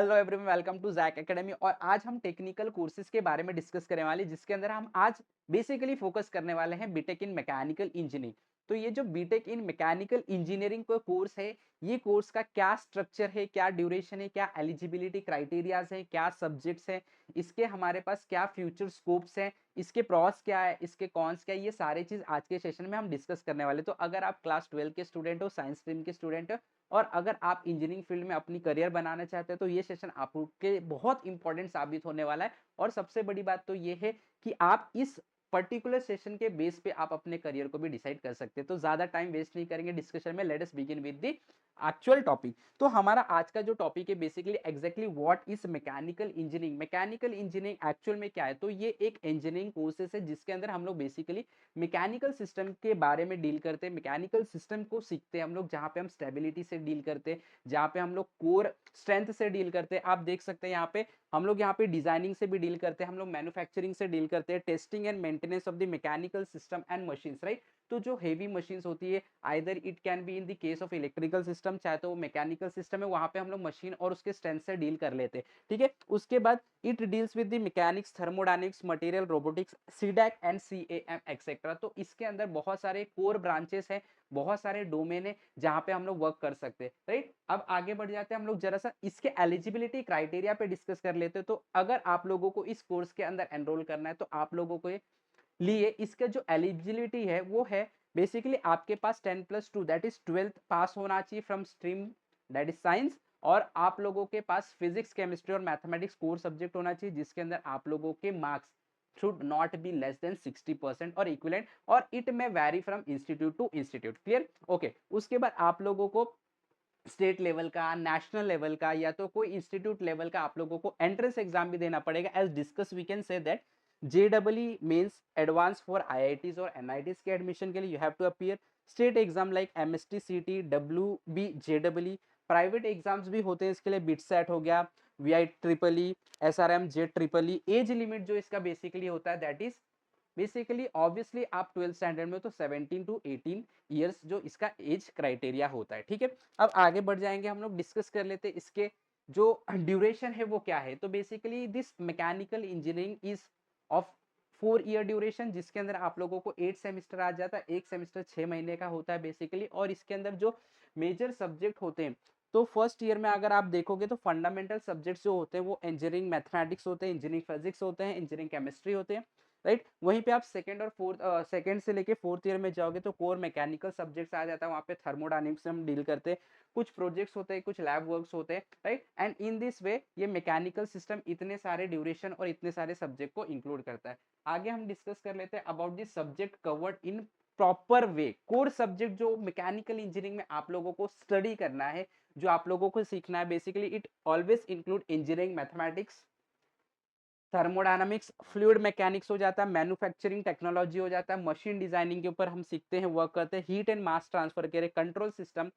Hello everyone, welcome to Jack Academy. और आज हम टेक्निकल कोर्सेज के बारे में डिस्कस करने वाले, जिसके अंदर हम आज बेसिकली फोकस करने वाले हैं बीटेक इन मैकेनिकल इंजीनियरिंग। तो ये जो बीटेक इन मैकेनिकल इंजीनियरिंग का कोर्स है, ये कोर्स का क्या स्ट्रक्चर है, क्या ड्यूरेशन है, क्या एलिजिबिलिटी क्राइटेरियाज है, क्या सब्जेक्ट्स है, इसके हमारे पास क्या फ्यूचर स्कोप्स हैं, इसके प्रॉस क्या है, इसके कॉन्स क्या है, ये सारे चीज आज के सेशन में हम डिस्कस करने वाले। तो अगर आप क्लास 12 के स्टूडेंट हो, साइंस स्ट्रीम के स्टूडेंट हो, और अगर आप इंजीनियरिंग फील्ड में अपनी करियर बनाना चाहते हैं, तो ये सेशन आपके बहुत इंपॉर्टेंट साबित होने वाला है। और सबसे बड़ी बात तो ये है कि आप इस पर्टिकुलर सेशन के बेस पे आप अपने करियर को भी डिसाइड कर सकते हैं। तो ज्यादा टाइम वेस्ट नहीं करेंगे डिस्कशन में, let us begin with the actual topic. तो हमारा आज का जो टॉपिक है basically exactly what is mechanical engineering. Mechanical engineering actual में क्या है? तो ये एक इंजीनियरिंग कोर्सेस है जिसके अंदर हम लोग बेसिकली मैकेनिकल सिस्टम के बारे में डील करते हैं। मैकेनिकल सिस्टम को सीखते हैं हम लोग, जहाँ पे हम स्टेबिलिटी से डील करते हैं, जहाँ पे हम लोग कोर स्ट्रेंथ से डील करते हैं। आप देख सकते हैं यहाँ पे हम लोग यहाँ पे डिजाइनिंग से भी डील करते हैं, हम लोग मैन्युफैक्चरिंग से डील करते हैं, testing and maintenance of the mechanical system and machines, right. तो जो हेवी मशीन्स होती है, either it can be in the case of electrical system, चाहे तो वो मैकेनिकल सिस्टम है, वहां पे हम लोग मशीन और उसके स्ट्रेंथ से डील कर लेते हैं, ठीक है। उसके बाद it deals with the mechanics, thermodynamics, material, robotics, CDAC and CAM etcetera. तो इसके अंदर बहुत सारे कोर ब्रांचेस हैं, बहुत सारे डोमेन है जहां पे हम लोग वर्क कर सकते हैं, राइट। अब आगे बढ़ जाते हैं हम लोग, जरा सा इसके एलिजिबिलिटी क्राइटेरिया पे डिस्कस कर लेते हैं। तो अगर आप लोगों को इस कोर्स के अंदर एनरोल करना है, तो आप लोगों को लिए इसका जो एलिजिबिलिटी है वो है बेसिकली आपके पास 10+2 दैट इज 12th पास होना चाहिए from stream that is science. और आप लोगों के पास फिजिक्स, केमिस्ट्री और मैथमेटिक्स कोर सब्जेक्ट होना चाहिए, जिसके अंदर आप लोगों के marks should not be less than 60% और इक्विवेलेंट, और it may vary from institute to institute. Clear? Okay. उसके बाद आप लोगों को स्टेट लेवल का, नेशनल लेवल का, या तो कोई इंस्टीट्यूट लेवल का आप लोगों को एंट्रेंस एग्जाम भी देना पड़ेगा। As discuss we can say that JEE means advance for IITs और NITs के एडमिशन के लिए you have to appear state exam like MST, CT, WB, JEE। Private exams भी होते हैं इसके लिए, बिटसेट हो गया, VIEEE, SRM, JEE। Age limit जो इसका बेसिकली होता है दैट इज बेसिकली ऑब्वियसली आप 12th स्टैंडर्ड में, तो 17 to 18 ईयर्स जो इसका एज क्राइटेरिया होता है, ठीक है। अब आगे बढ़ जाएंगे हम लोग, डिस्कस कर लेते हैं इसके जो ड्यूरेशन है वो क्या है। तो basically this mechanical engineering is of 4 year duration, जिसके अंदर आप लोगों को 8 सेमेस्टर आ जाता है। एक सेमेस्टर 6 महीने का होता है बेसिकली। और इसके अंदर जो मेजर सब्जेक्ट होते हैं, तो फर्स्ट ईयर में अगर आप देखोगे तो फंडामेंटल सब्जेक्ट्स जो होते हैं वो इंजीनियरिंग मैथमेटिक्स होते हैं, इंजीनियरिंग फिजिक्स होते हैं, इंजीनियरिंग केमिस्ट्री होते हैं, राइट। वहीं पे आप सेकंड और फोर्थ, सेकंड से लेके फोर्थ ईयर में जाओगे तो कोर मैकेनिकल सब्जेक्ट्स आ जाता है। वहाँ पे थर्मोडायनेमिक्स से हम डील करते हैं, कुछ प्रोजेक्ट्स होते हैं, कुछ लैब वर्क्स होते हैं, right. And in this way ये मैकेनिकल सिस्टम इतने सारे ड्यूरेशन और इतने सारे सब्जेक्ट को इंक्लूड करता है। आगे हम डिस्कस कर लेते हैं about this subject covered in proper way. Core subject जो मैकेनिकल इंजीनियरिंग में आप लोगों को स्टडी करना है, जो आप लोगों को सीखना है, basically it always include engineering mathematics, thermodynamics, fluid mechanics हो जाता है, मैन्युफैक्चरिंग टेक्नोलॉजी हो जाता है, मशीन डिजाइनिंग के ऊपर हम सीखते हैं, वर्क करते हैं, हीट एंड मास ट्रांसफर के कंट्रोल सिस्टम,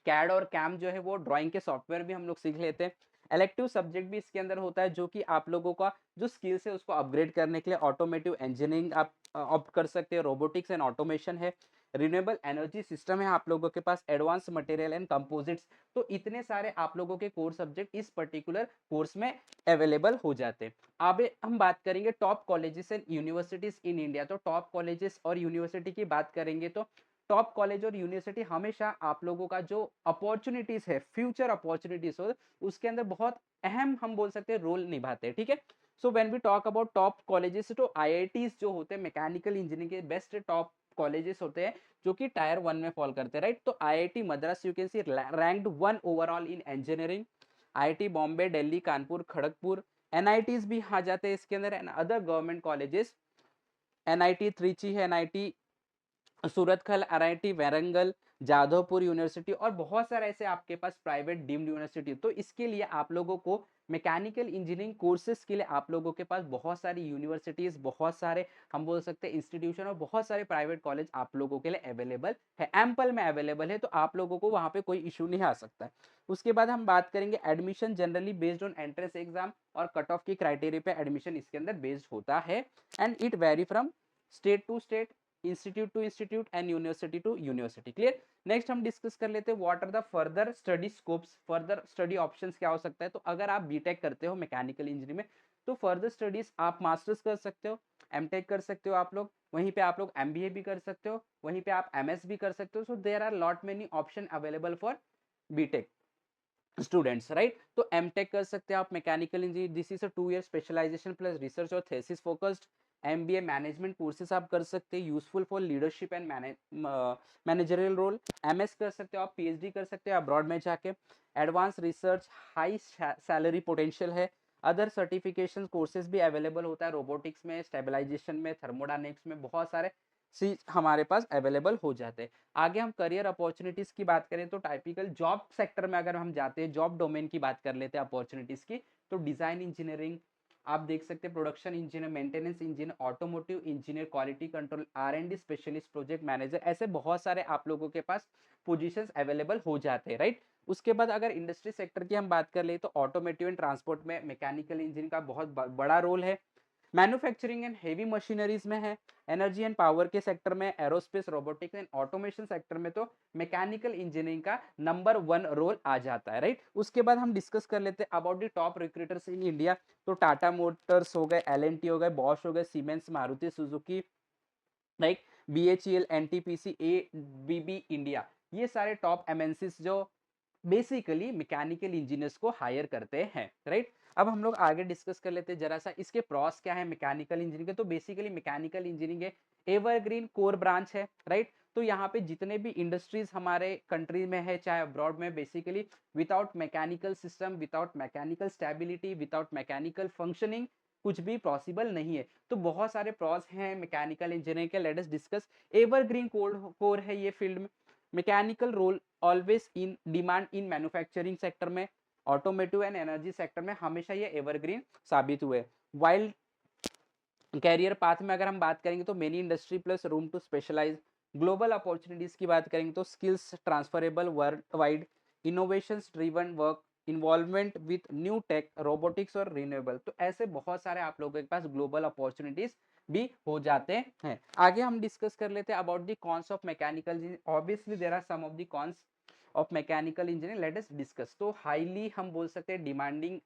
कैड और कैम जो है वो ड्राइंग के सॉफ्टवेयर भी हम लोग सीख लेते हैं। इलेक्टिव सब्जेक्ट भी इसके अंदर होता है, जो कि आप लोगों का जो स्किल्स है उसको अपग्रेड करने के लिए ऑटोमेटिव इंजीनियरिंग आप ऑप्ट कर सकते हैं, रोबोटिक्स एंड ऑटोमेशन है, रिन्यूएबल एनर्जी सिस्टम है आप लोगों के पास, एडवांस मटेरियल एंड कंपोजिट्स। तो इतने सारे आप लोगों के कोर सब्जेक्ट इस पर्टिकुलर कोर्स में अवेलेबल हो जाते हैं। अब हम बात करेंगे top colleges and universities in India. तो टॉप कॉलेजेस और यूनिवर्सिटी की बात करेंगे तो टॉप कॉलेज और यूनिवर्सिटी हमेशा आप लोगों का जो अपॉर्चुनिटीज है, फ्यूचर अपॉर्चुनिटीज हो, उसके अंदर बहुत अहम हम बोल सकते हैं रोल निभाते हैं, ठीक है। So when we talk about top colleges, तो IITs जो होते हैं मैकेनिकल इंजीनियरिंग के बेस्ट टॉप कॉलेजेस होते हैं, जो कि टायर 1 में फॉल करते हैं, राइट। तो IIT Madras you can see ranked 1 overall in engineering, IIT Bombay, Delhi, Kanpur, Kharagpur, NITs भी आ जाते हैं इसके अंदर, and other government colleges, NIT Trichy है, NIT सूरतखल, NIT Warangal, Jadavpur university, और बहुत सारे ऐसे आपके पास प्राइवेट डीम्ड यूनिवर्सिटी। तो इसके लिए आप लोगों को मैकेनिकल इंजीनियरिंग कोर्सेज के लिए आप लोगों के पास बहुत सारी यूनिवर्सिटीज, बहुत सारे हम बोल सकते हैं इंस्टीट्यूशन, और बहुत सारे प्राइवेट कॉलेज आप लोगों के लिए अवेलेबल है, एम्पल में अवेलेबल है। तो आप लोगों को वहां पे कोई इशू नहीं आ सकता है। उसके बाद हम बात करेंगे admission generally based on entrance exam और कट ऑफ की क्राइटेरिया पे एडमिशन इसके अंदर बेस्ड होता है, and it vary from state to state, institute to institute and university to university. Clear. Next हम डिस्कस कर लेते हैं what are the further study scopes, further study options क्या हो सकता है। तो अगर आप बीटेक करते हो मैकेनिकल इंजीनियरिंग में, तो फर्दर स्टडीज आप मास्टर्स कर सकते हो, एमटेक कर सकते हो आप लोग, वहीं पे आप लोग एमबीए भी कर सकते हो, वहीं पे आप एमएस भी कर सकते हो। So there are lot many option available for BTech students, right. तो एमटेक कर सकते हैं आप mechanical engineer, this is a 2 year specialisation plus research और thesis focused. MBA management courses आप कर सकते हैं, useful for leadership and managerial role. MS कर सकते हो आप, पीएचडी कर सकते हो अब्रॉड में जाके। Advance research, high salary potential है। अदर सर्टिफिकेशन कोर्सेज भी अवेलेबल होता है रोबोटिक्स में, स्टेबलाइजेशन में, थर्मोडायनेमिक्स में, बहुत सारे चीज हमारे पास अवेलेबल हो जाते हैं। आगे हम करियर अपॉर्चुनिटीज की बात करें तो टाइपिकल जॉब सेक्टर में अगर हम जाते हैं, जॉब डोमेन की बात कर लेते हैं अपॉर्चुनिटीज की, तो डिजाइन इंजीनियरिंग आप देख सकते हैं, production engineer, maintenance engineer, automotive engineer, quality control, R and D specialist, project manager, ऐसे बहुत सारे आप लोगों के पास पोजीशंस अवेलेबल हो जाते हैं, राइट। उसके बाद अगर इंडस्ट्री सेक्टर की हम बात कर ले तो ऑटोमोटिव एंड ट्रांसपोर्ट में मैकेनिकल इंजीनियरिंग का बहुत बड़ा रोल है। मैन्युफैक्चरिंग एंड हेवी मशीनरीज में है। एनर्जी एंड पावर के सेक्टर में, aerospace, robotics and automation sector में तो मैकेनिकल इंजीनियरिंग का नंबर 1 रोल आ जाता है, राइट। उसके बाद हम डिस्कस कर लेते हैं about the top recruiters in India. तो टाटा मोटर्स हो गए, एल&टी हो गए, बॉश हो गए, siemens, Maruti Suzuki, like BHEL, NTPC, ABB India, ये सारे टॉप एमएनसीज जो बेसिकली मैकेनिकल इंजीनियर्स को हायर करते हैं, राइट। अब हम लोग आगे डिस्कस कर लेते हैं जरा सा इसके प्रॉस क्या है मैकेनिकल इंजीनियरिंग के। तो बेसिकली मैकेनिकल इंजीनियरिंग है एवरग्रीन कोर ब्रांच है, राइट। तो यहाँ पे जितने भी इंडस्ट्रीज हमारे कंट्री में है चाहे अब्रॉड में, basically without mechanical system, without mechanical stability, without mechanical functioning कुछ भी पॉसिबल नहीं है। तो बहुत सारे प्रॉस हैं मैकेनिकल इंजीनियरिंग के, let us discuss. Evergreen core है ये फील्ड में, mechanical role always in demand in manufacturing sector में, ऑटोमेटिव एंड एनर्जी सेक्टर में हमेशा ये एवरग्रीन साबित हुए। वाइल्ड कैरियर पाथ में अगर हम बात करेंगे तो many industry plus room to specialise. Global opportunities की बात करेंगे तो skills transferable world wide, innovation driven work, involvement with new tech, robotics और रिन्यूएबल। तो ऐसे बहुत सारे आप लोगों के पास ग्लोबल अपॉर्चुनिटीज भी हो जाते हैं। आगे हम डिस्कस कर लेते हैं about the cons of mechanical engineering. Obviously there are some of the cons of mechanical engineering, let us discuss. तो हाईली हम बोल सकते हैं डिमांडिंग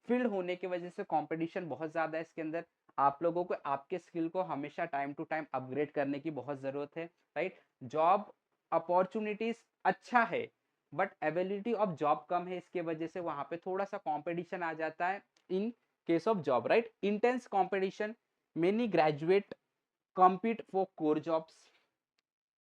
फील्ड होने की वजह से कंपटीशन बहुत ज्यादा है इसके अंदर। आप लोगों को आपके स्किल को हमेशा टाइम टू टाइम अपग्रेड करने की बहुत जरूरत है, राइट। जॉब अपॉर्चुनिटीज अच्छा है बट एबिलिटी ऑफ जॉब कम है, इसके वजह से वहां पे थोड़ा सा कंपटीशन आ जाता है in case of job, right. Intense competition, many graduate compete for core jobs.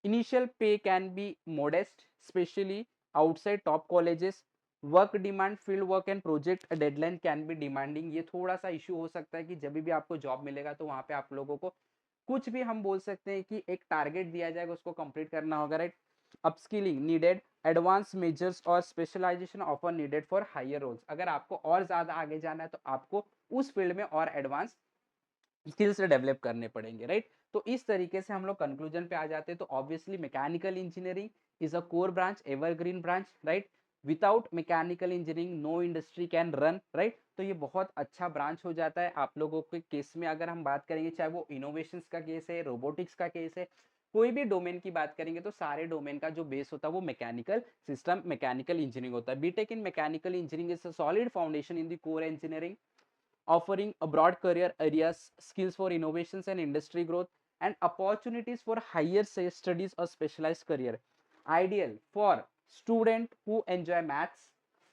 Initial pay can be modest, especially outside top colleges. Work demand, field work and project deadline can be demanding. ये थोड़ा सा issue हो सकता है कि जब भी आपको जॉब मिलेगा तो वहां पे आप लोगों को कुछ भी हम बोल सकते हैं कि एक टारगेट दिया जाएगा, उसको कंप्लीट करना होगा, right. Upskilling needed, advance measures और specialisation offer needed for higher roles. अगर आपको और ज्यादा आगे जाना है तो आपको उस फील्ड में और एडवांस स्किल्स डेवलप करने पड़ेंगे, राइट। तो इस तरीके से हम लोग कंक्लूजन पे आ जाते हैं। तो obviously mechanical engineering is a core branch, evergreen branch, right. Without mechanical engineering know industry can run, right. तो ये बहुत अच्छा ब्रांच हो जाता है आप लोगों के केस में। अगर हम बात करेंगे चाहे वो इनोवेशंस का केस है, रोबोटिक्स का केस है, कोई भी डोमेन की बात करेंगे तो सारे डोमेन का जो बेस होता है वो मैकेनिकल सिस्टम, मैकेनिकल इंजीनियरिंग होता है। BTech in mechanical engineering is a solid foundation in the core engineering, offering a broad career areas, skills for innovations and industry growth, and opportunities for higher studies or specialized career. Ideal for students who enjoy maths,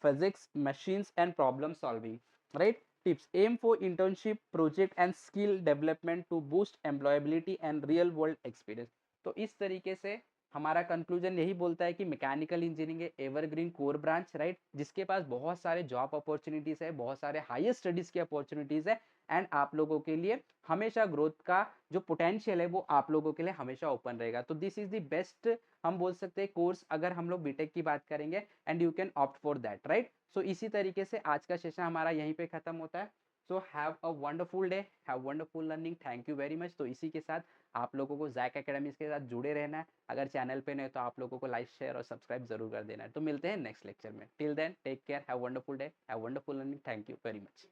physics, machines, and problem solving. Right? Tips: aim for internship, project, and skill development to boost employability and real world experience. तो इस तरीके से हमारा conclusion यही बोलता है कि mechanical engineering evergreen core branch, right, जिसके पास बहुत सारे जॉब अपॉर्चुनिटीज है, बहुत सारे हायर स्टडीज की अपॉर्चुनिटीज है, एंड आप लोगों के लिए हमेशा ग्रोथ का जो पोटेंशियल है वो आप लोगों के लिए हमेशा ओपन रहेगा। तो दिस इज द बेस्ट हम बोल सकते हैं कोर्स अगर हम लोग बीटेक की बात करेंगे, and you can opt for that, right. So इसी तरीके से आज का सेशन हमारा यहीं पे खत्म होता है। So have a wonderful day, have wonderful learning, thank you very much. तो इसी के साथ आप लोगों को जैक एकेडमीज के साथ जुड़े रहना है। अगर चैनल पे नहीं तो आप लोगों को लाइक, शेयर और सब्सक्राइब जरूर कर देना है। तो मिलते हैं नेक्स्ट लेक्चर में। Till then take care, have wonderful day, have wonderful learning, thank you very much.